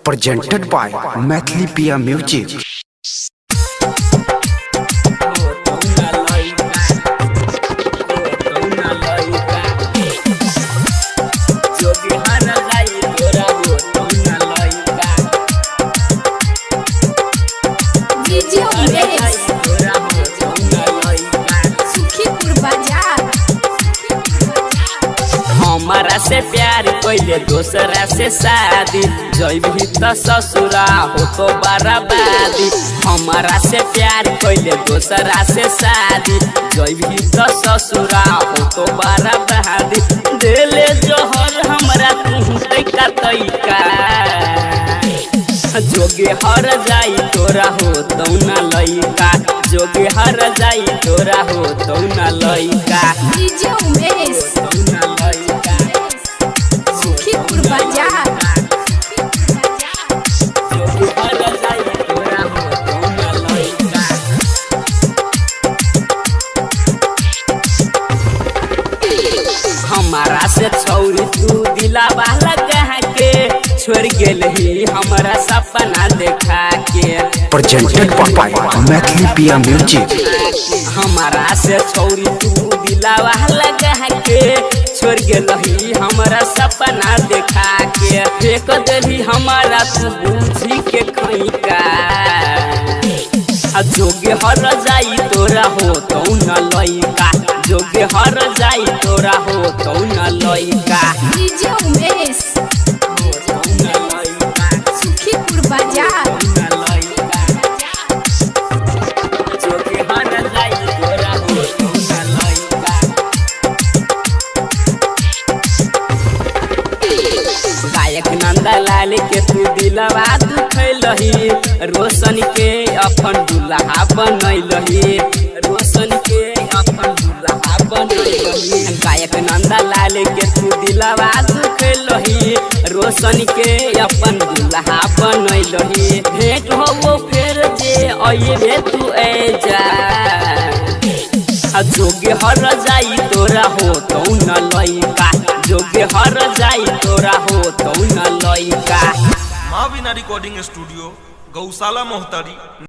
presented by Maithili Pia Music. हमारा से प्यार पहले दूसरा से शादी जैबी तो ससुरा हो तो बर्बादी। हमारा से प्यार पहले दूसरा से शादी जैबी तो ससुरा हो तो बर्बादी। दिले जोहर हमरा तू तैका तैका जोगे हर जाई तोरा हो तो न लइका। जोगे हर जाई तोरा हो तो न लइका। हमारा से छौरी तू दिलावा लगा के छोड़ गेल ही हमारा सपना देखा के। Presented by Maithili Pia Music. हमारा से छौरी तू दिलावा लगा के छोड़ गेल ही हमारा सपना देखा के। फेंक देली हमारा तू बूझी के खैका। जोगे हर जाई तोरा हो तो न लइका। जोगे हर जाई तोरा हो तो न लइका। गायक नंदलाल के तू दिलवा दुखैलही रोशन के अपन दुल्हा बनैलही। रोशन के अपन दुल्हा बनैलही। गायक नंदलाल के तू दिलवा दुखैलही रोशन के अपन दुल्हा बनैलही। भेंट हो फेर जे अइबे तू ऐजा। जोगे हर जाई तोरा हो तो न लइका। जोगे हर जाई तोरा हो तो न लइका। माँ बिना रिकॉर्डिंग स्टूडियो गौशाला मोहतारी।